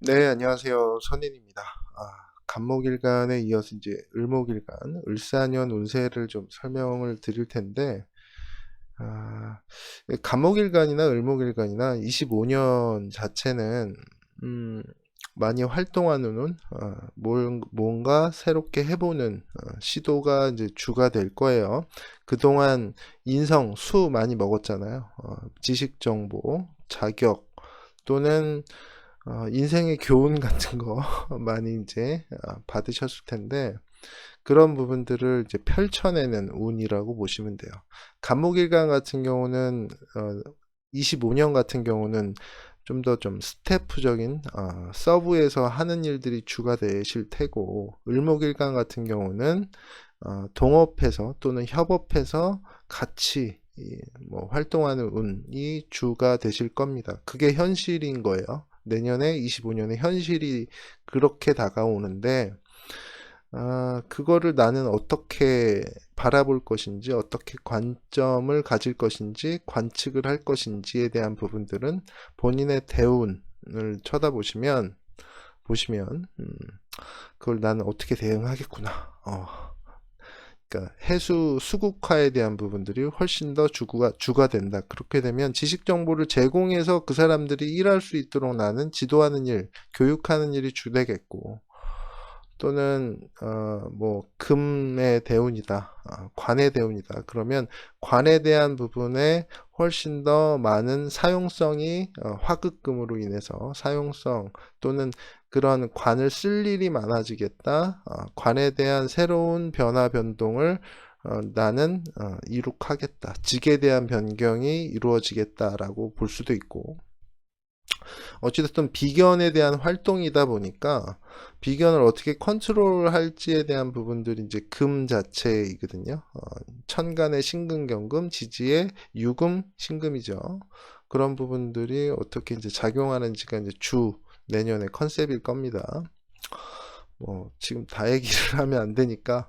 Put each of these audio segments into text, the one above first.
네, 안녕하세요. 선인입니다. 간목일간에 이어서 이제 을목일간, 을사년 운세를 좀 설명을 드릴 텐데, 아, 간목일간이나 을목일간이나 25년 자체는, 음, 많이 활동하는 운, 뭔가 새롭게 해보는 시도가 이제 주가 될 거예요. 그동안 인성, 수 많이 먹었잖아요. 지식 정보, 자격, 또는 인생의 교훈 같은 거 많이 이제 받으셨을 텐데 그런 부분들을 이제 펼쳐내는 운이라고 보시면 돼요. 간목일간 같은 경우는 25년 같은 경우는 좀 더 좀 스태프적인 서브에서 하는 일들이 주가 되실 테고 을목일간 같은 경우는 동업해서 또는 협업해서 같이 뭐 활동하는 운이 주가 되실 겁니다. 그게 현실인 거예요. 내년에 25년에 현실이 그렇게 다가오는데 그거를 나는 어떻게 바라볼 것인지, 어떻게 관점을 가질 것인지, 관측을 할 것인지에 대한 부분들은 본인의 대운을 보시면, 그걸 나는 어떻게 대응하겠구나. 그러니까 해수 수국화에 대한 부분들이 훨씬 더 주가 된다. 그렇게 되면 지식 정보를 제공해서 그 사람들이 일할 수 있도록 나는 지도하는 일, 교육하는 일이 주되겠고, 또는 뭐 금의 대운이다, 관의 대운이다. 그러면 관에 대한 부분에 훨씬 더 많은 사용성이 화급금으로 인해서 사용성 또는 그런 관을 쓸 일이 많아지겠다. 관에 대한 새로운 변화 변동을 나는 이룩하겠다. 직에 대한 변경이 이루어지겠다라고 볼 수도 있고, 어찌됐든 비견에 대한 활동이다 보니까 비견을 어떻게 컨트롤할지에 대한 부분들이 이제 금 자체이거든요. 천간의 신금경금, 지지의 유금, 신금이죠. 그런 부분들이 어떻게 이제 작용하는지가 이제 주 내년의 컨셉일 겁니다. 뭐 지금 다 얘기를 하면 안 되니까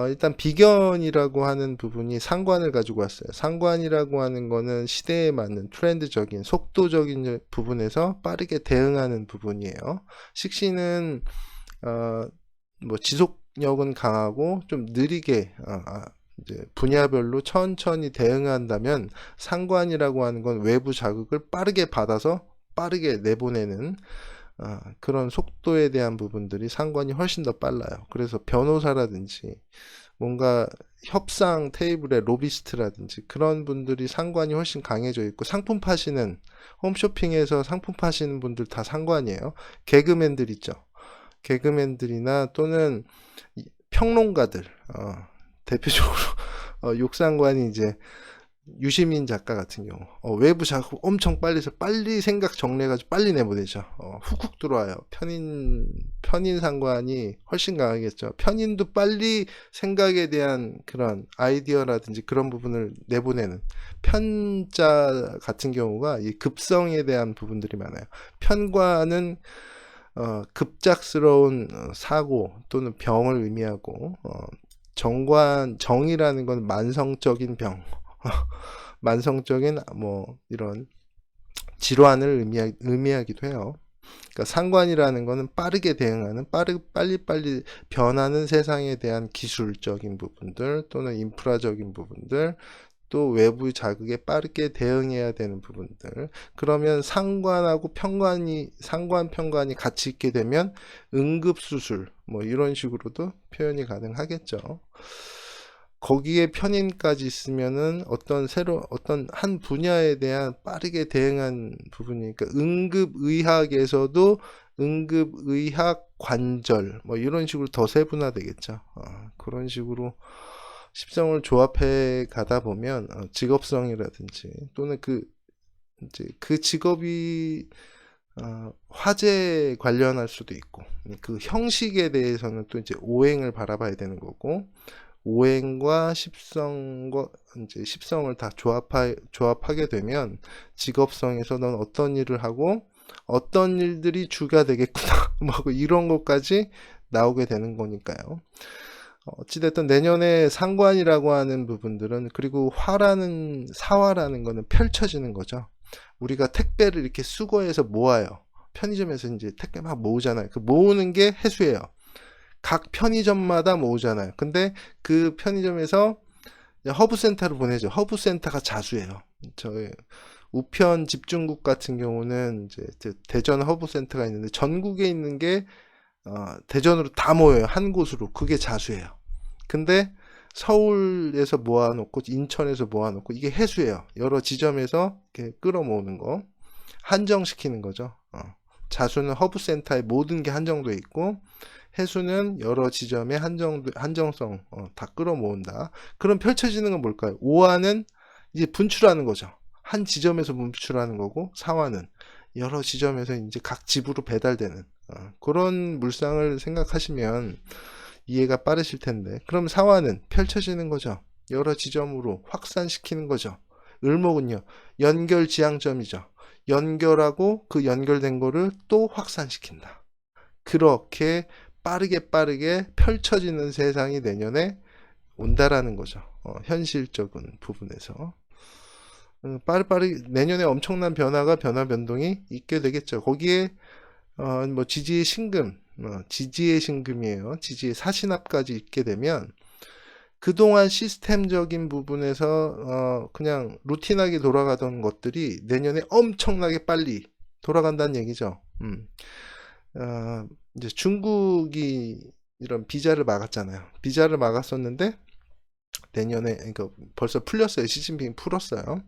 일단 비견이라고 하는 부분이 상관을 가지고 왔어요. 상관이라고 하는 거는 시대에 맞는 트렌드적인 속도적인 부분에서 빠르게 대응하는 부분이에요. 식신은 어, 뭐 지속력은 강하고 좀 느리게 이제 분야별로 천천히 대응한다면 상관이라고 하는 건 외부 자극을 빠르게 받아서 빠르게 내보내는 그런 속도에 대한 부분들이 상관이 훨씬 더 빨라요. 그래서 변호사라든지 뭔가 협상 테이블의 로비스트라든지 그런 분들이 상관이 훨씬 강해져 있고, 상품 파시는 홈쇼핑에서 상품 파시는 분들 다 상관이에요. 개그맨들 있죠. 개그맨들이나 또는 평론가들, 대표적으로 욕상관이 이제 유시민 작가 같은 경우 외부 작업 엄청 빨리 해서 빨리 생각 정리해가지고 빨리 내보내죠. 훅훅 들어와요. 편인 상관이 훨씬 강하겠죠. 편인도 빨리 생각에 대한 그런 아이디어라든지 그런 부분을 내보내는 편자 같은 경우가 이 급성에 대한 부분들이 많아요. 편과는 급작스러운 사고 또는 병을 의미하고, 정이라는 건 만성적인 병, 만성적인 뭐 이런 질환을 의미하기도 해요. 그러니까 상관이라는 거는 빠르게 대응하는, 빨리빨리 변하는 세상에 대한 기술적인 부분들 또는 인프라적인 부분들, 또 외부 자극에 빠르게 대응해야 되는 부분들. 그러면 상관 편관이 같이 있게 되면 응급수술 뭐 이런 식으로도 표현이 가능하겠죠. 거기에 편인까지 있으면은 어떤 한 분야에 대한 빠르게 대응한 부분이니까 응급의학에서도 응급의학 관절 뭐 이런 식으로 더 세분화되겠죠. 그런 식으로 십성을 조합해 가다 보면 직업성이라든지 또는 이제 그 직업이 화제 관련할 수도 있고, 그 형식에 대해서는 또 이제 오행을 바라봐야 되는 거고, 오행과 십성과 이제 십성을 다 조합하게 되면 직업성에서 넌 어떤 일을 하고 어떤 일들이 주가 되겠구나 뭐 이런 것까지 나오게 되는 거니까요. 어찌됐든 내년에 상관이라고 하는 부분들은, 그리고 사화라는 거는 펼쳐지는 거죠. 우리가 택배를 이렇게 수거해서 모아요. 편의점에서 이제 택배 막 모으잖아요. 그 모으는 게 해수예요. 각 편의점마다 모으잖아요. 근데 그 편의점에서 허브센터로 보내죠. 허브센터가 자수예요. 저희 우편 집중국 같은 경우는 이제 대전 허브센터가 있는데 전국에 있는 게 대전으로 다 모여요. 한 곳으로. 그게 자수예요. 근데 서울에서 모아놓고 인천에서 모아놓고 이게 해수예요. 여러 지점에서 이렇게 끌어모으는 거. 한정시키는 거죠. 자수는 허브센터에 모든 게 한정돼 있고 해수는 여러 지점의 한정성 다 끌어모은다. 그럼 펼쳐지는 건 뭘까요? 오화는 이제 분출하는 거죠. 한 지점에서 분출하는 거고 사화는 여러 지점에서 이제 각 집으로 배달되는 그런 물상을 생각하시면 이해가 빠르실 텐데, 그럼 사화는 펼쳐지는 거죠. 여러 지점으로 확산시키는 거죠. 을목은요, 연결 지향점이죠. 연결하고 그 연결된 거를 또 확산시킨다. 그렇게 빠르게 펼쳐지는 세상이 내년에 온다라는 거죠. 현실적인 부분에서. 빠르게 내년에 엄청난 변화가 변화 변동이 있게 되겠죠. 거기에 뭐 지지의 신금, 지지의 신금이에요. 지지의 사신합까지 있게 되면 그동안 시스템적인 부분에서 그냥 루틴하게 돌아가던 것들이 내년에 엄청나게 빨리 돌아간다는 얘기죠. 이제 중국이 이런 비자를 막았잖아요. 비자를 막았었는데 내년에 그러니까 벌써 풀렸어요. 시진핑이 풀었어요.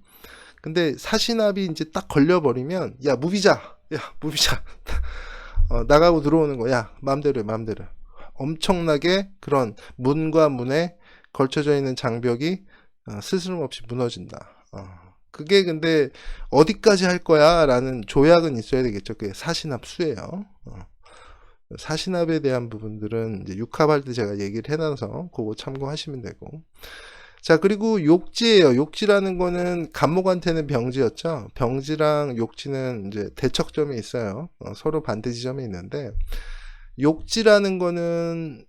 근데 사신합이 이제 딱 걸려버리면 야 무비자, 나가고 들어오는 거야. 마음대로 해, 마음대로. 엄청나게 그런 문과 문에 걸쳐져 있는 장벽이 스스럼없이 무너진다. 그게 근데 어디까지 할 거야 라는 조약은 있어야 되겠죠. 그게 사신합 수예요. 사신합에 대한 부분들은 이제 육합할 때 제가 얘기를 해놔서 그거 참고하시면 되고. 자, 그리고 욕지예요. 욕지라는 거는 간목한테는 병지였죠. 병지랑 욕지는 이제 대척점이 있어요. 서로 반대 지점에 있는데, 욕지라는 거는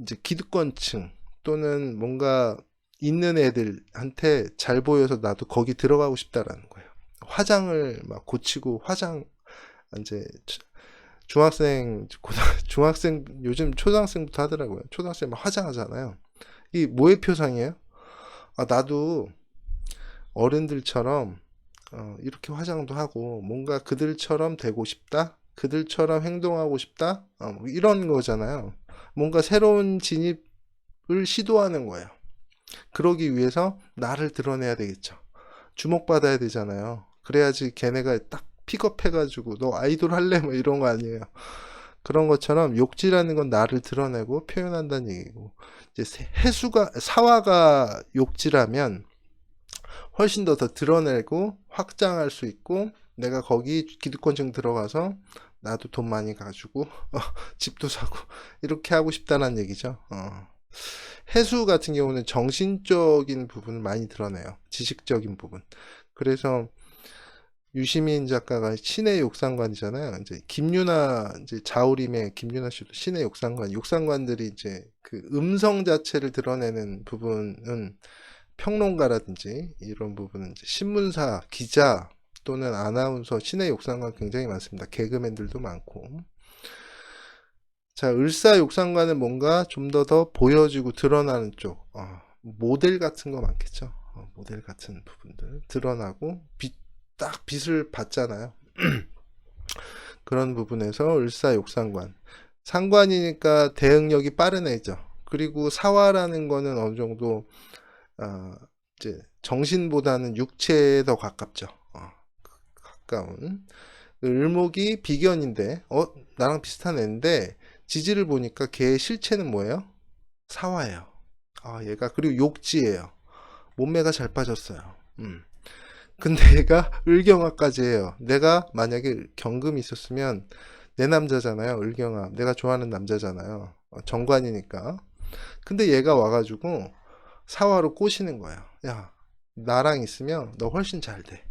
이제 기득권층 또는 뭔가 있는 애들한테 잘 보여서 나도 거기 들어가고 싶다라는 거예요. 화장을 막 고치고 화장 이제 중학생 요즘 초등학생부터 하더라고요. 초등학생 막 화장하잖아요. 이 뭐의 표상이에요? 나도 어른들처럼 이렇게 화장도 하고 뭔가 그들처럼 되고 싶다, 그들처럼 행동하고 싶다, 뭐 이런 거잖아요. 뭔가 새로운 진입을 시도하는 거예요. 그러기 위해서 나를 드러내야 되겠죠. 주목받아야 되잖아요. 그래야지 걔네가 딱 픽업해가지고 너 아이돌 할래? 뭐 이런 거 아니에요. 그런 것처럼 욕지라는 건 나를 드러내고 표현한다는 얘기고, 이제 사화가 욕지라면 훨씬 더 드러내고 확장할 수 있고, 내가 거기 기득권층 들어가서 나도 돈 많이 가지고 집도 사고 이렇게 하고 싶다는 얘기죠. 해수 같은 경우는 정신적인 부분을 많이 드러내요. 지식적인 부분. 그래서 유시민 작가가 신의 욕상관이잖아요. 이제 김유나, 이제 자우림의 김유나 씨도 신의 욕상관, 욕상관들이 이제 그 음성 자체를 드러내는 부분은 평론가라든지 이런 부분은 이제 신문사, 기자 또는 아나운서, 신의 욕상관 굉장히 많습니다. 개그맨들도 많고. 자, 을사욕상관은 뭔가 좀 더 보여지고 드러나는 쪽, 모델 같은 거 많겠죠. 모델 같은 부분들 드러나고 딱 빛을 받잖아요. 그런 부분에서 을사욕상관, 상관이니까 대응력이 빠른 애죠. 그리고 사화라는 거는 어느 정도 이제 정신보다는 육체에 더 가깝죠. 가까운. 을목이 비견인데 나랑 비슷한 애인데 지지를 보니까 걔의 실체는 뭐예요? 사화예요. 얘가 그리고 욕지예요. 몸매가 잘 빠졌어요. 근데 얘가 을경화까지 해요. 내가 만약에 경금이 있었으면 내 남자잖아요. 을경화. 내가 좋아하는 남자잖아요. 정관이니까. 근데 얘가 와가지고 사화로 꼬시는 거예요. 야, 나랑 있으면 너 훨씬 잘 돼.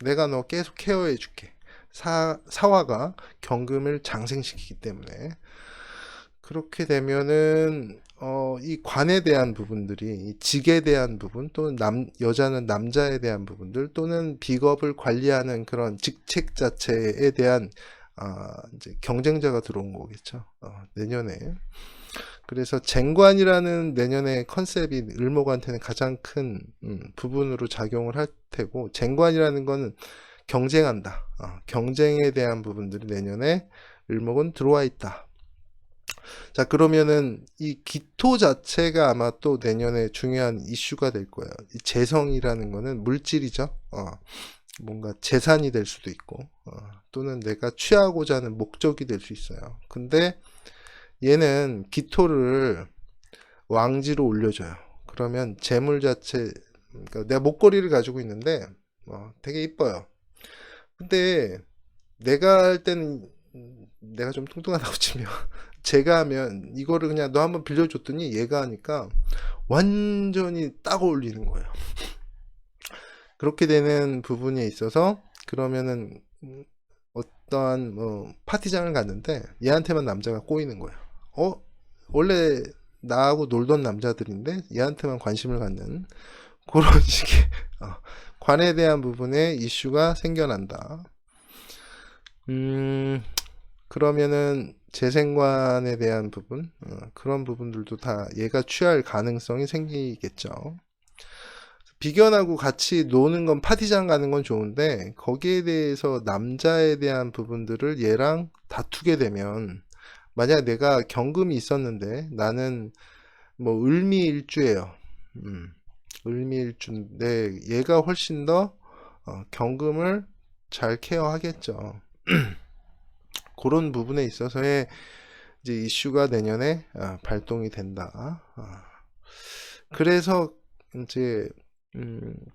내가 너 계속 케어해 줄게. 사화가 경금을 장생시키기 때문에. 그렇게 되면은 이 관에 대한 부분들이 이 직에 대한 부분 또는 여자는 남자에 대한 부분들 또는 직업을 관리하는 그런 직책 자체에 대한 이제 경쟁자가 들어온 거겠죠. 내년에. 그래서 쟁관이라는 내년의 컨셉이 을목한테는 가장 큰 부분으로 작용을 할 테고, 쟁관이라는 거는 경쟁한다. 경쟁에 대한 부분들이 내년에 을목은 들어와 있다. 자, 그러면은 이 기토 자체가 아마 또 내년에 중요한 이슈가 될 거예요. 이 재성이라는 거는 물질이죠. 뭔가 재산이 될 수도 있고, 또는 내가 취하고자 하는 목적이 될 수 있어요. 근데 얘는 기토를 왕지로 올려줘요. 그러면 재물 자체, 그러니까 내가 목걸이를 가지고 있는데 되게 이뻐요. 근데 내가 할 때는 내가 좀 뚱뚱하다고 치면 제가 하면 이거를 그냥 너 한번 빌려줬더니 얘가 하니까 완전히 딱 어울리는 거예요. 그렇게 되는 부분에 있어서 그러면은 어떠한 파티장을 갔는데 얘한테만 남자가 꼬이는 거예요. 원래 나하고 놀던 남자들인데 얘한테만 관심을 갖는 그런 식의 관에 대한 부분에 이슈가 생겨난다. 그러면은 재생관에 대한 부분, 그런 부분들도 다 얘가 취할 가능성이 생기겠죠. 비견하고 같이 노는 건 파티장 가는 건 좋은데 거기에 대해서 남자에 대한 부분들을 얘랑 다투게 되면, 만약 내가 경금이 있었는데 나는 뭐 을미일주예요. 을미일주인데 얘가 훨씬 더 경금을 잘 케어하겠죠. 그런 부분에 있어서의 이제 이슈가 내년에 발동이 된다. 그래서 이제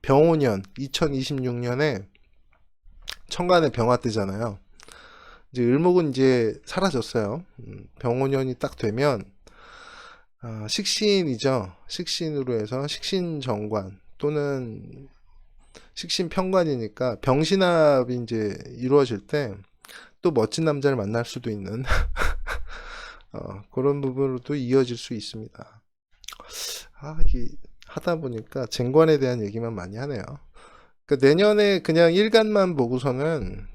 병오년 2026년에 천간에 병화 뜨잖아요. 이제 을목은 이제 사라졌어요. 병오년이 딱 되면 식신이죠. 식신으로 해서 식신정관 또는 식신편관이니까 병신합이 이제 이루어질 때 또 멋진 남자를 만날 수도 있는 그런 부분으로도 이어질 수 있습니다. 이게 하다 보니까 쟁관에 대한 얘기만 많이 하네요. 그러니까 내년에 그냥 일간만 보고서는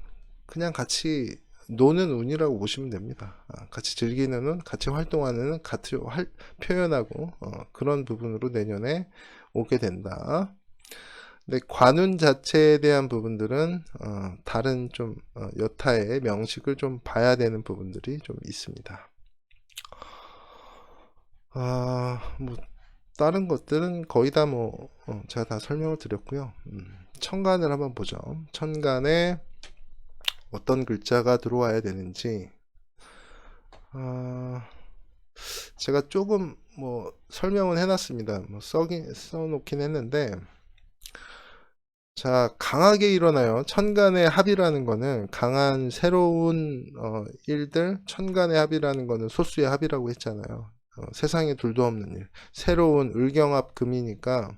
그냥 같이 노는 운이라고 보시면 됩니다. 같이 즐기는 운, 같이 활동하는 운, 같이 표현하고 그런 부분으로 내년에 오게 된다. 근데 관운 자체에 대한 부분들은 다른 좀 여타의 명식을 좀 봐야 되는 부분들이 좀 있습니다. 뭐 다른 것들은 거의 다 제가 다 설명을 드렸고요. 천간을 한번 보죠. 천간에 어떤 글자가 들어와야 되는지 제가 조금 설명은 해놨습니다. 써놓긴 했는데, 자, 강하게 일어나요. 천간의 합이라는 거는 강한 새로운 일들, 천간의 합이라는 거는 소수의 합이라고 했잖아요. 세상에 둘도 없는 일, 새로운 을경합 금이니까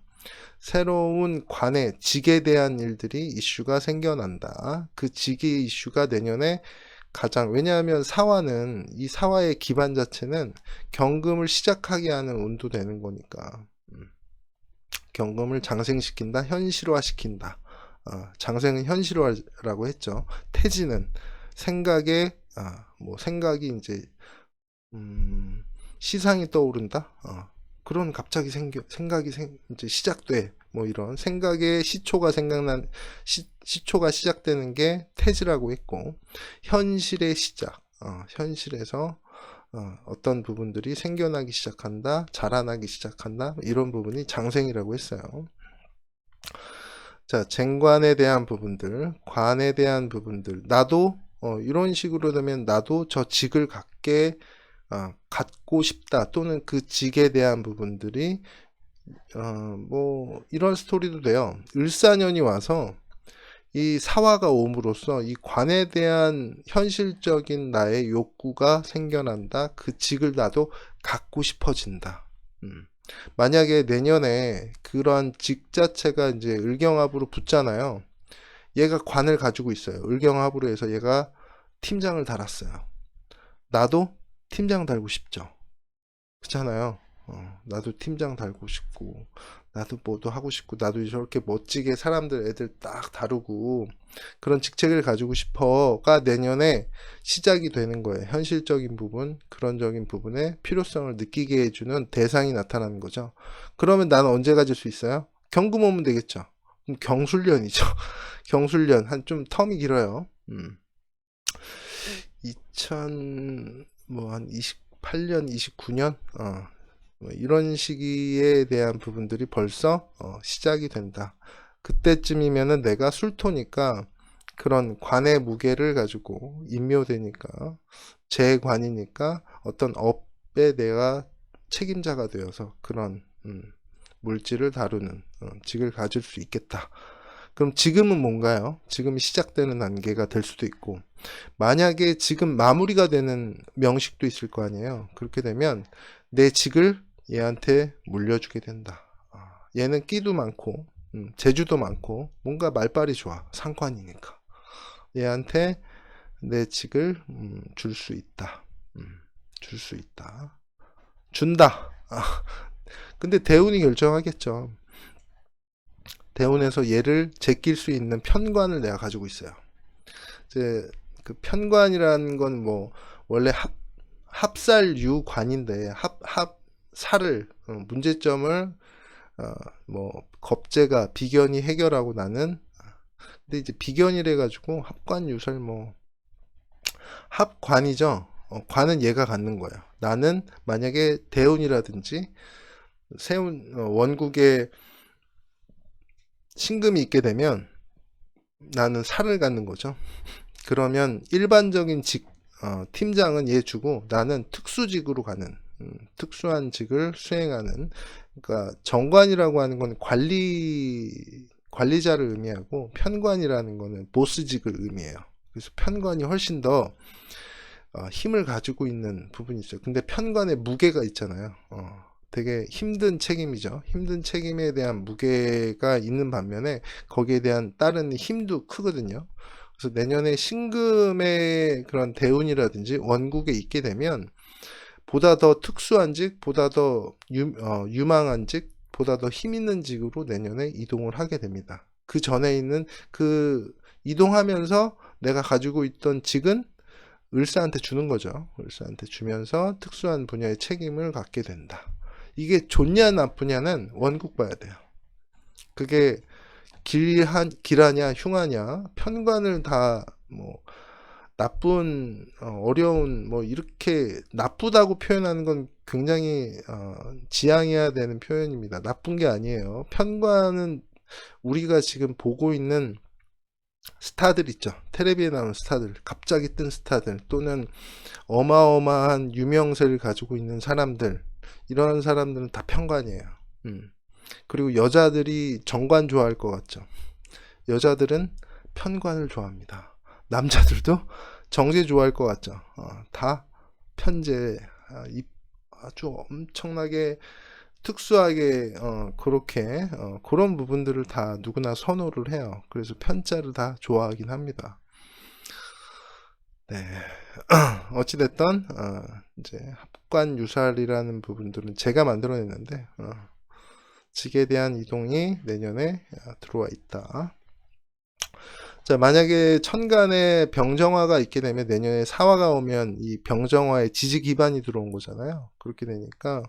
새로운 관의 직에 대한 일들이 이슈가 생겨난다. 그 직의 이슈가 내년에 왜냐하면 사화는, 이 사화의 기반 자체는 경금을 시작하게 하는 운도 되는 거니까 경금을 장생시킨다, 현실화시킨다. 장생은 현실화라고 했죠. 태지는 생각에 생각이 이제 시상이 떠오른다. 그런 갑자기 생각이 이제 시작돼. 이런 생각의 시초가 시초가 시작되는 게 태지라고 했고, 현실의 시작, 현실에서 어떤 부분들이 생겨나기 시작한다, 자라나기 시작한다, 이런 부분이 장생이라고 했어요. 자, 쟁관에 대한 부분들, 관에 대한 부분들, 나도 이런 식으로 되면 나도 저 직을 갖고 싶다, 또는 그 직에 대한 부분들이 이런 스토리도 돼요. 을사년이 와서 이 사화가 옴으로써 이 관에 대한 현실적인 나의 욕구가 생겨난다. 그 직을 나도 갖고 싶어진다. 만약에 내년에 그런 직 자체가 이제 을경합으로 붙잖아요. 얘가 관을 가지고 있어요. 을경합으로 해서 얘가 팀장을 달았어요. 나도 팀장 달고 싶죠. 그렇잖아요. 나도 팀장 달고 싶고, 나도 뭐도 하고 싶고, 나도 저렇게 멋지게 사람들, 애들 딱 다루고, 그런 직책을 가지고 싶어가 내년에 시작이 되는 거예요. 현실적인 부분, 그런적인 부분에 필요성을 느끼게 해주는 대상이 나타나는 거죠. 그러면 나는 언제 가질 수 있어요? 경금 오면 되겠죠. 그럼 경술련이죠. 경술련. 한 좀 텀이 길어요. 2000, 한 28년, 29년? 뭐 이런 시기에 대한 부분들이 벌써 시작이 된다. 그때쯤이면은 내가 술토니까 그런 관의 무게를 가지고 임묘되니까 재관이니까 어떤 업에 내가 책임자가 되어서 그런 물질을 다루는 직을 가질 수 있겠다. 그럼 지금은 뭔가요? 지금이 시작되는 단계가 될 수도 있고, 만약에 지금 마무리가 되는 명식도 있을 거 아니에요. 그렇게 되면 내 직을 얘한테 물려주게 된다. 얘는 끼도 많고 재주도 많고 뭔가 말빨이 좋아. 상관이니까 얘한테 내 직을 줄 수 있다. 줄 수 있다. 준다. 근데 대운이 결정하겠죠. 대운에서 얘를 제낄 수 있는 편관을 내가 가지고 있어요. 이제 그 편관이라는 건 뭐 원래 합살유관인데 합살을 문제점을 뭐 겁재가 비견이 해결하고 나는, 근데 이제 비견이래 가지고 합관유설 뭐 합관이죠. 관은 얘가 갖는 거예요. 나는 만약에 대운이라든지 세운 원국에 신금이 있게 되면 나는 살을 갖는 거죠. 그러면 일반적인 팀장은 얘 주고 나는 특수직으로 가는, 특수한 직을 수행하는, 그러니까 정관이라고 하는 건 관리자를 의미하고 편관이라는 거는 보스직을 의미해요. 그래서 편관이 훨씬 더 힘을 가지고 있는 부분이 있어요. 근데 편관에 무게가 있잖아요. 되게 힘든 책임이죠. 힘든 책임에 대한 무게가 있는 반면에 거기에 대한 따른 힘도 크거든요. 그래서 내년에 신금의 그런 대운이라든지 원국에 있게 되면 보다 더 특수한 직, 보다 더 유망한 직, 보다 더 힘 있는 직으로 내년에 이동을 하게 됩니다. 그 전에 있는 이동하면서 내가 가지고 있던 직은 을사한테 주는 거죠. 을사한테 주면서 특수한 분야의 책임을 갖게 된다. 이게 좋냐 나쁘냐는 원국 봐야 돼요. 그게 길하냐 흉하냐, 편관을 다 뭐 나쁜 어려운 뭐 이렇게 나쁘다고 표현하는 건 굉장히 지양해야 되는 표현입니다. 나쁜 게 아니에요. 편관은 우리가 지금 보고 있는 스타들 있죠. 텔레비에 나오는 스타들, 갑자기 뜬 스타들, 또는 어마어마한 유명세를 가지고 있는 사람들, 이런 사람들은 다 편관이에요. 그리고 여자들이 정관 좋아할 것 같죠. 여자들은 편관을 좋아합니다. 남자들도 정제 좋아할 것 같죠. 다 편제, 아주 엄청나게 특수하게 그렇게 그런 부분들을 다 누구나 선호를 해요. 그래서 편자를 다 좋아하긴 합니다. 네. 어찌됐든 이제 합관 유살이라는 부분들은 제가 만들어냈는데 직에 대한 이동이 내년에 들어와 있다. 자, 만약에 천간에 병정화가 있게 되면 내년에 사화가 오면 이 병정화에 지지 기반이 들어온 거잖아요. 그렇게 되니까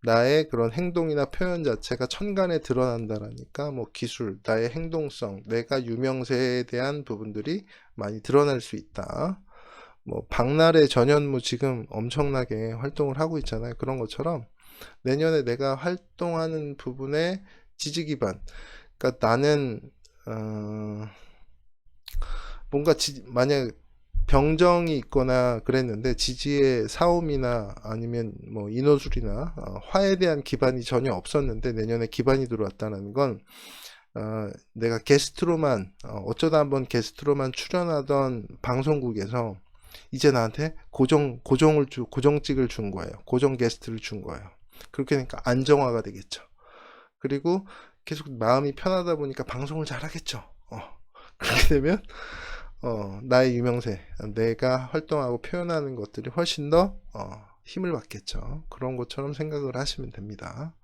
나의 그런 행동이나 표현 자체가 천간에 드러난다라니까 뭐 기술, 나의 행동성, 내가 유명세에 대한 부분들이 많이 드러날 수 있다. 뭐 박날의 전현무 지금 엄청나게 활동을 하고 있잖아요. 그런 것처럼 내년에 내가 활동하는 부분에 지지 기반, 그러니까 나는 뭔가 만약 병정이 있거나 그랬는데 지지의 사움이나 아니면 뭐 인호술이나 화에 대한 기반이 전혀 없었는데 내년에 기반이 들어왔다는 건 내가 게스트로만 어쩌다 한번 게스트로만 출연하던 방송국에서 이제 나한테 고정직을 준 거예요. 고정 게스트를 준 거예요. 그렇게 되니까 안정화가 되겠죠. 그리고 계속 마음이 편하다 보니까 방송을 잘하겠죠. 그렇게 되면 나의 유명세, 내가 활동하고 표현하는 것들이 훨씬 더 힘을 받겠죠. 그런 것처럼 생각을 하시면 됩니다.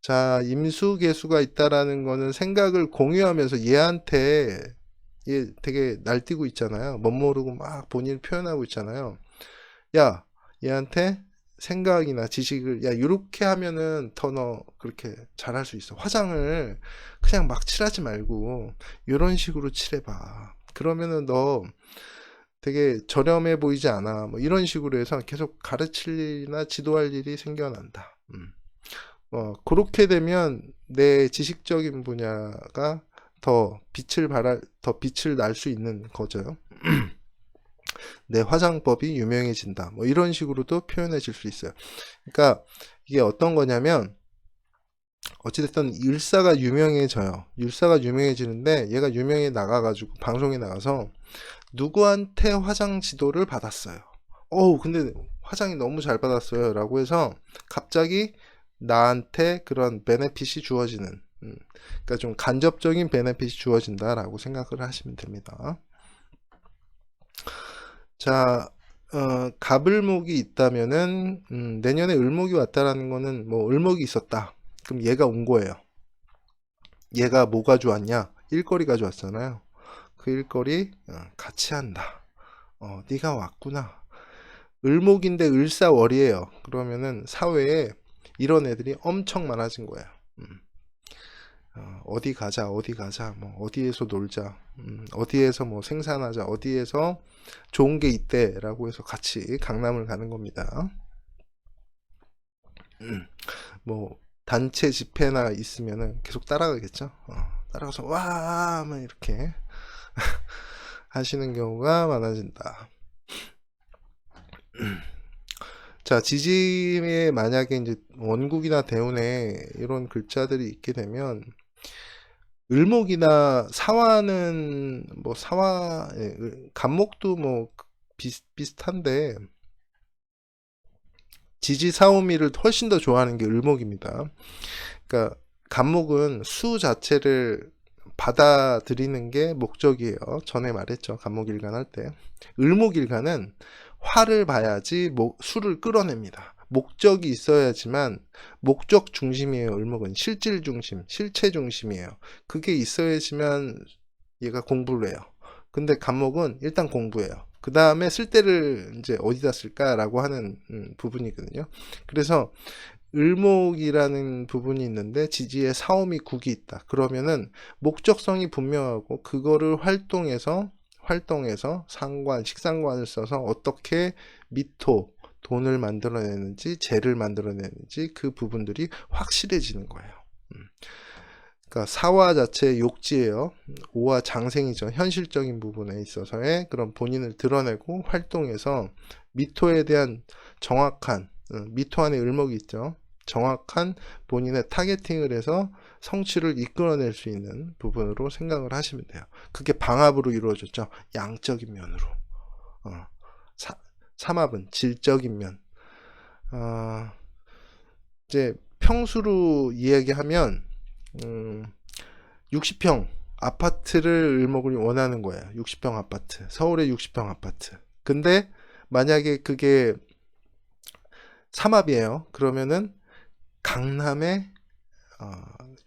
자, 임수개수가 있다라는 거는 생각을 공유하면서 얘한테 얘 되게 날뛰고 있잖아요. 멋 모르고 막 본인을 표현하고 있잖아요. 야, 얘한테 생각이나 지식을, 야, 이렇게 하면은 더 너 그렇게 잘할 수 있어. 화장을 그냥 막 칠하지 말고 이런 식으로 칠해봐. 그러면은 너 되게 저렴해 보이지 않아. 뭐 이런 식으로 해서 계속 가르칠 일이나 지도할 일이 생겨난다. 그렇게 되면 내 지식적인 분야가 더 빛을 날 수 있는 거죠. 내 화장법이 유명해진다. 뭐 이런 식으로도 표현해질 수 있어요. 그러니까 이게 어떤 거냐면 어찌됐든 율사가 유명해져요. 율사가 유명해지는데 얘가 유명해 나가가지고 방송에 나가서 누구한테 화장 지도를 받았어요. 근데 화장이 너무 잘 받았어요. 라고 해서 갑자기 나한테 그런 베네핏이 주어지는, 그러니까 좀 간접적인 베네핏이 주어진다라고 생각을 하시면 됩니다. 자, 갑을목이 있다면은, 내년에 을목이 왔다라는 거는 뭐 을목이 있었다. 그럼 얘가 온 거예요. 얘가 뭐 가져왔냐? 일거리 가져왔잖아요. 그 일거리 같이 한다. 네가 왔구나. 을목인데 을사월이에요. 그러면은 사회에 이런 애들이 엄청 많아진 거예요. 어디 가자, 어디 가자, 뭐 어디에서 놀자, 어디에서 뭐 생산하자, 어디에서 좋은 게 있대라고 해서 같이 강남을 가는 겁니다. 뭐 단체 집회나 있으면은 계속 따라가겠죠. 따라가서 와, 막 이렇게 하시는 경우가 많아진다. 자, 지지에 만약에 이제 원국이나 대운에 이런 글자들이 있게 되면 을목이나 사화는 뭐 사화, 간목도 뭐 비슷한데 지지 사오미를 훨씬 더 좋아하는 게 을목입니다. 그러니까 간목은 수 자체를 받아들이는 게 목적이에요. 전에 말했죠. 간목일간 할 때. 을목일간은 화를 봐야지 수를 끌어냅니다. 목적이 있어야지만 목적 중심이에요. 을목은 실질 중심, 실체 중심이에요. 그게 있어야지만 얘가 공부를 해요. 근데 간목은 일단 공부해요. 그 다음에 쓸 때를 이제 어디다 쓸까라고 하는 부분이거든요. 그래서 을목이라는 부분이 있는데 지지에 사오미 국이 있다. 그러면은 목적성이 분명하고 그거를 활동해서 상관, 식상관을 써서 어떻게 미토, 돈을 만들어내는지, 재를 만들어내는지 그 부분들이 확실해지는 거예요. 그러니까 사화 자체의 욕지예요. 오화 장생이죠. 현실적인 부분에 있어서의 그런 본인을 드러내고 활동해서 미토에 대한 정확한 미토 안에 을목이 있죠. 정확한 본인의 타겟팅을 해서 성취를 이끌어낼 수 있는 부분으로 생각을 하시면 돼요. 그게 방합으로 이루어졌죠. 양적인 면으로. 삼합은 질적인 면. 이제 평수로 이야기하면 60평 아파트를 을목을 원하는 거예요. 60평 아파트. 서울의 60평 아파트. 근데 만약에 그게 삼합이에요. 그러면은 강남에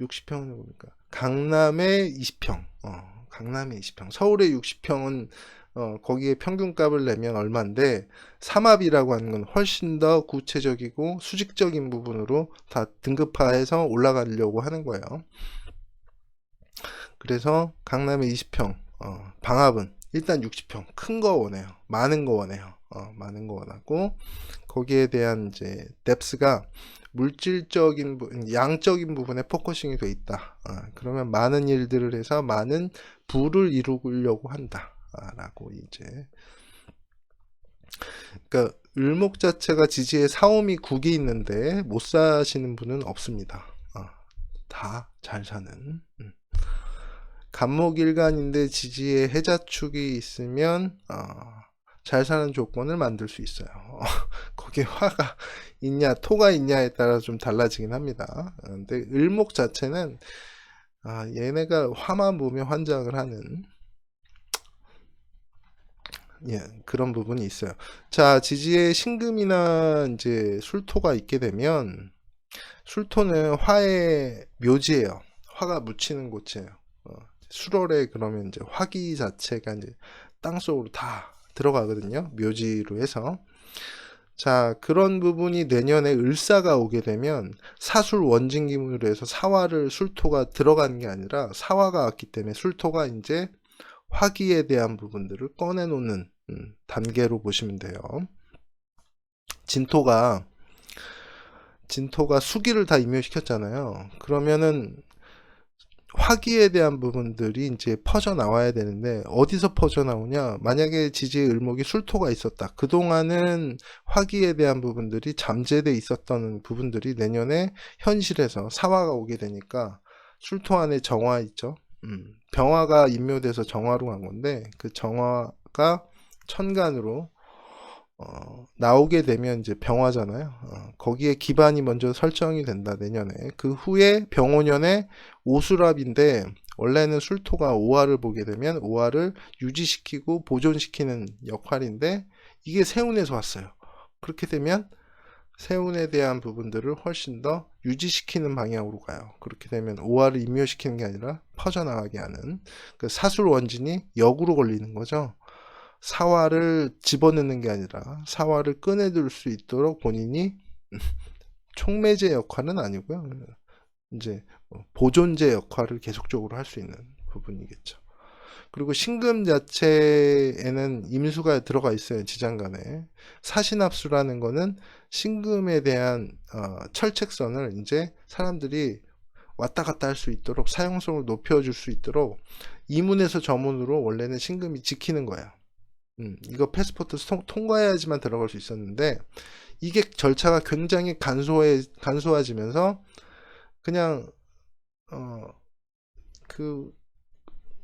60평은 뭡니까? 강남에 20평. 강남에 20평. 서울에 60평은 거기에 평균값을 내면 얼마인데 삼합이라고 하는 건 훨씬 더 구체적이고 수직적인 부분으로 다 등급화해서 올라가려고 하는 거예요. 그래서 강남에 20평, 방합은 일단 60평, 큰 거 원해요. 많은 거 원해요. 많은 거 원하고, 거기에 대한 이제 뎁스가 물질적인 양적인 부분에 포커싱이 돼 있다. 그러면 많은 일들을 해서 많은 부를 이루려고 한다. 라고 이제. 그러니까 을목 자체가 지지에 사오미 국이 있는데 못 사시는 분은 없습니다. 다 잘 사는. 간목일간인데 지지에 해자축이 있으면 잘 사는 조건을 만들 수 있어요. 거기에 화가 있냐 토가 있냐에 따라 좀 달라지긴 합니다. 근데 을목 자체는 얘네가 화만 보면 환장을 하는 예, 그런 부분이 있어요. 자, 지지에 신금이나 이제 술토가 있게 되면, 술토는 화의 묘지예요. 화가 묻히는 곳이에요. 어, 수월에 그러면 이제 화기 자체가 이제 땅속으로 다 들어가거든요. 묘지로 해서. 자, 그런 부분이 내년에 을사가 오게 되면 사술 원진기문으로 해서 사화를 술토가 들어가는 게 아니라 사화가 왔기 때문에 술토가 이제 화기에 대한 부분들을 꺼내놓는 단계로 보시면 돼요. 진토가 수기를 다 임묘시켰잖아요. 그러면은 화기에 대한 부분들이 이제 퍼져 나와야 되는데 어디서 퍼져 나오냐? 만약에 지지의 을목이 술토가 있었다. 그동안은 화기에 대한 부분들이 잠재돼 있었던 부분들이 내년에 현실에서 사화가 오게 되니까 술토 안에 정화 있죠. 병화가 임묘돼서 정화로 간 건데 그 정화가 천간으로 나오게 되면 이제 병화잖아요. 거기에 기반이 먼저 설정이 된다, 내년에. 그 후에 병오년에 오수랍인데, 원래는 술토가 오화를 보게 되면 오화를 유지시키고 보존시키는 역할인데, 이게 세운에서 왔어요. 그렇게 되면 세운에 대한 부분들을 훨씬 더 유지시키는 방향으로 가요. 그렇게 되면 오화를 임묘시키는 게 아니라 퍼져나가게 하는 그 사술 원진이 역으로 걸리는 거죠. 사화를 집어넣는 게 아니라 사화를 꺼내들 수 있도록 본인이 촉매제 역할은 아니고요. 이제 보존제 역할을 계속적으로 할 수 있는 부분이겠죠. 그리고 신금 자체에는 임수가 들어가 있어요. 지장간에. 사신합수라는 거는 신금에 대한 철책선을 이제 사람들이 왔다 갔다 할 수 있도록 사용성을 높여줄 수 있도록 이문에서 저문으로 원래는 신금이 지키는 거야. 이거 패스포트 통과해야지만 들어갈 수 있었는데 이게 절차가 굉장히 간소해지면서 그냥 그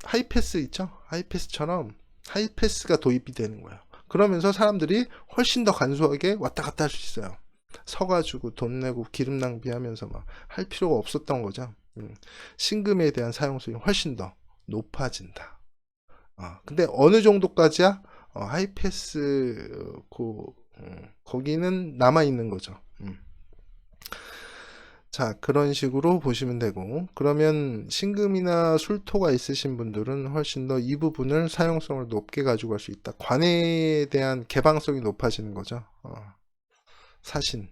하이패스 있죠? 하이패스처럼 하이패스가 도입이 되는 거예요. 그러면서 사람들이 훨씬 더 간소하게 왔다 갔다 할 수 있어요. 서가지고 돈 내고 기름 낭비하면서 막 할 필요가 없었던 거죠. 신금에 대한 사용성이 훨씬 더 높아진다. 근데 어느 정도까지야? 하이패스 거기는 남아 있는 거죠. 자, 그런 식으로 보시면 되고, 그러면 신금이나 술토가 있으신 분들은 훨씬 더 이 부분을 사용성을 높게 가지고 갈 수 있다. 관에 대한 개방성이 높아지는 거죠. 사신.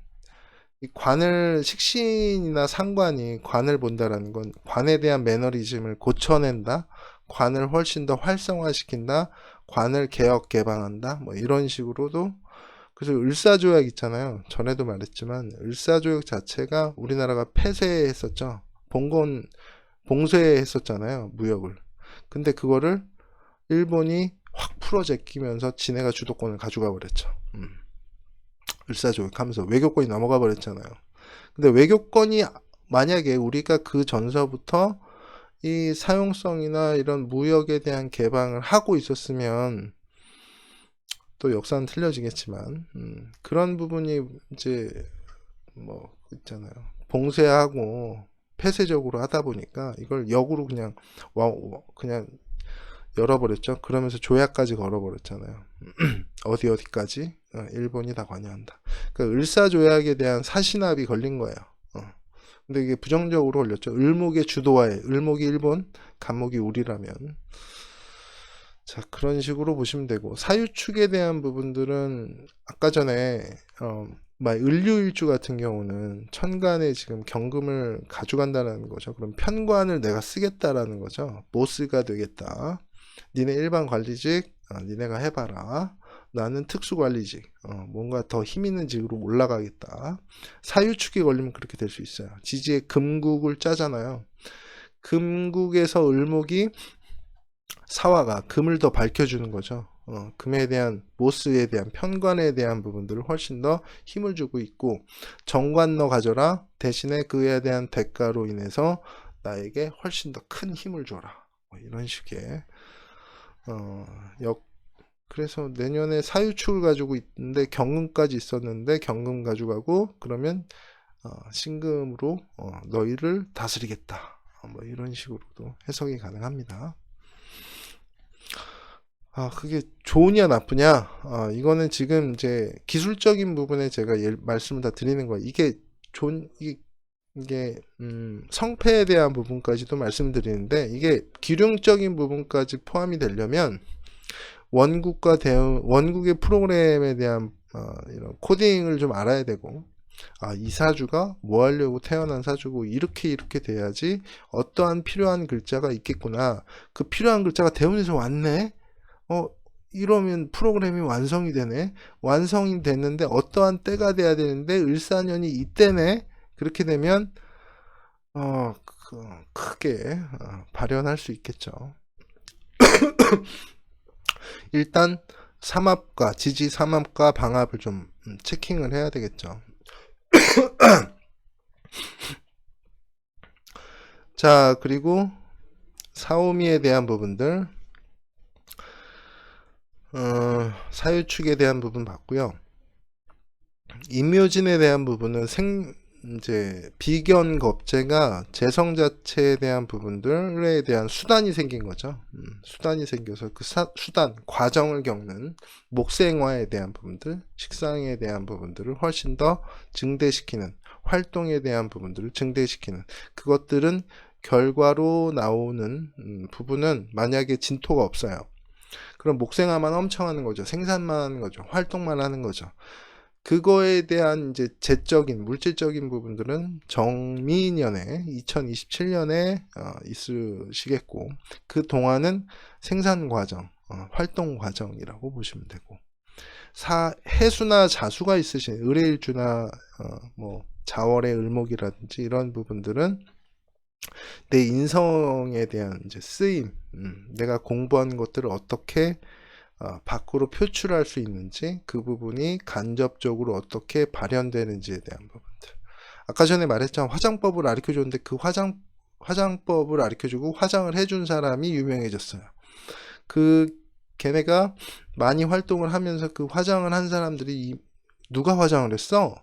이 관을, 식신이나 상관이 관을 본다라는 건 관에 대한 매너리즘을 고쳐낸다. 관을 훨씬 더 활성화시킨다. 관을 개혁 개방한다. 뭐 이런 식으로도. 그래서 을사조약 있잖아요. 전에도 말했지만 을사조약 자체가 우리나라가 폐쇄했었죠. 봉쇄했었잖아요. 무역을. 근데 그거를 일본이 확 풀어 제끼면서 지네가 주도권을 가져가 버렸죠. 을사조약 하면서 외교권이 넘어가 버렸잖아요. 근데 외교권이 만약에 우리가 그 전서부터 이 사용성이나 이런 무역에 대한 개방을 하고 있었으면 또 역사는 틀려지겠지만 그런 부분이 이제 뭐 있잖아요. 봉쇄하고 폐쇄적으로 하다 보니까 이걸 역으로 그냥 열어버렸죠. 그러면서 조약까지 걸어버렸잖아요. 어디까지? 일본이 다 관여한다. 그러니까 을사조약에 대한 사신합이 걸린 거예요. 근데 이게 부정적으로 걸렸죠. 을목의 주도하에, 을목이 일본, 간목이 우리라면. 자, 그런 식으로 보시면 되고, 사유축에 대한 부분들은 아까 전에 을류일주 같은 경우는 천간에 지금 경금을 가져간다는 거죠. 그럼 편관을 내가 쓰겠다라는 거죠. 보스가 되겠다. 니네 일반 관리직 니네가 해봐라. 나는 특수관리직 뭔가 더 힘있는 직으로 올라가겠다. 사유축에 걸리면 그렇게 될 수 있어요. 지지에 금국을 짜잖아요. 금국에서 을목이 사화가 금을 더 밝혀주는 거죠. 금에 대한 모스에 대한 편관에 대한 부분들을 훨씬 더 힘을 주고 있고, 정관 너 가져라 대신에 그에 대한 대가로 인해서 나에게 훨씬 더 큰 힘을 줘라. 뭐 이런 식의 그래서 내년에 사유축을 가지고 있는데 경금까지 있었는데 경금 가져가고 그러면 신금으로 너희를 다스리겠다. 뭐 이런 식으로도 해석이 가능합니다. 그게 좋으냐 나쁘냐? 이거는 지금 이제 기술적인 부분에 제가 말씀을 다 드리는 거예요. 이게 성패에 대한 부분까지도 말씀드리는데, 이게 기능적인 부분까지 포함이 되려면 원국의 프로그램에 대한 이런 코딩을 좀 알아야 되고, 이 사주가 뭐 하려고 태어난 사주고 이렇게 돼야지 어떠한 필요한 글자가 있겠구나. 그 필요한 글자가 대운에서 왔네. 이러면 프로그램이 완성이 되네. 완성이 됐는데 어떠한 때가 돼야 되는데 을사년이 이때네. 그렇게 되면 크게 발현할 수 있겠죠. 일단 삼합과 지지 삼합과 방합을 좀 체킹을 해야 되겠죠. 자, 그리고 사오미에 대한 부분들, 사유축에 대한 부분 봤고요. 임묘진에 대한 부분은 이제 비견겁제가 재성 자체에 대한 부분들에 대한 수단이 생긴 거죠. 수단이 생겨서 그 수단, 과정을 겪는 목생화에 대한 부분들, 식상에 대한 부분들을 훨씬 더 증대시키는, 활동에 대한 부분들을 증대시키는, 그것들은 결과로 나오는 부분은 만약에 진토가 없어요. 그럼 목생화만 엄청 하는 거죠. 생산만 하는 거죠. 활동만 하는 거죠. 그거에 대한 이제 재적인 물질적인 부분들은 정미년에 2027년에 있으시겠고, 그 동안은 생산 과정, 활동 과정이라고 보시면 되고, 해수나 자수가 있으신 을의일주나 뭐 자월의 을목이라든지 이런 부분들은 내 인성에 대한 이제 쓰임, 내가 공부한 것들을 어떻게 밖으로 표출할 수 있는지, 그 부분이 간접적으로 어떻게 발현되는지에 대한 부분들. 아까 전에 말했잖아. 화장법을 가르쳐줬는데 그 화장법을 가르쳐주고 화장을 해준 사람이 유명해졌어요. 걔네가 많이 활동을 하면서 그 화장을 한 사람들이 누가 화장을 했어?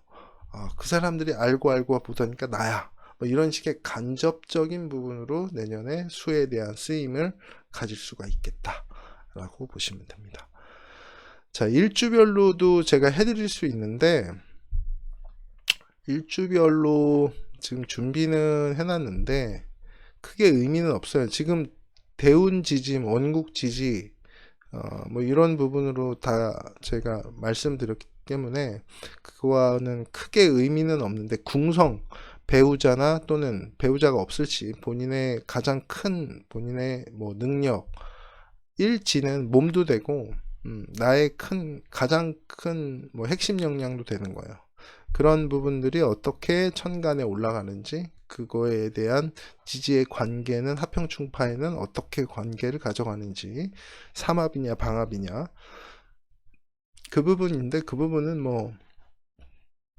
그 사람들이 알고 보다니까 나야. 뭐 이런 식의 간접적인 부분으로 내년에 수에 대한 쓰임을 가질 수가 있겠다 라고 보시면 됩니다. 자, 일주별로도 제가 해드릴 수 있는데, 일주별로 지금 준비는 해놨는데 크게 의미는 없어요. 지금 대운 지지, 원국 지지, 뭐 이런 부분으로 다 제가 말씀드렸기 때문에 그거와는 크게 의미는 없는데, 궁성, 배우자나 또는 배우자가 없을 시 본인의 가장 큰 본인의 뭐 능력, 일지는 몸도 되고 나의 가장 큰 뭐 핵심 역량도 되는 거예요. 그런 부분들이 어떻게 천간에 올라가는지, 그거에 대한 지지의 관계는 합형충파에는 어떻게 관계를 가져가는지, 삼합이냐 방합이냐, 그 부분인데, 그 부분은 뭐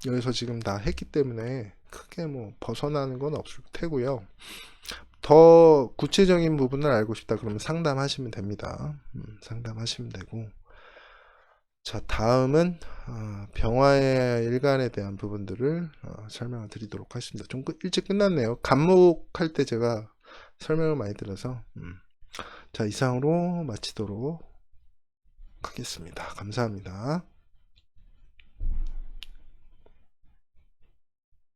여기서 지금 다 했기 때문에 크게 뭐 벗어나는 건 없을 테고요. 더 구체적인 부분을 알고 싶다 그러면 상담하시면 됩니다. 상담하시면 되고, 자, 다음은 병화의 일간에 대한 부분들을 설명을 드리도록 하겠습니다. 좀 일찍 끝났네요. 간목할 때 제가 설명을 많이 드려서. 자, 이상으로 마치도록 하겠습니다. 감사합니다.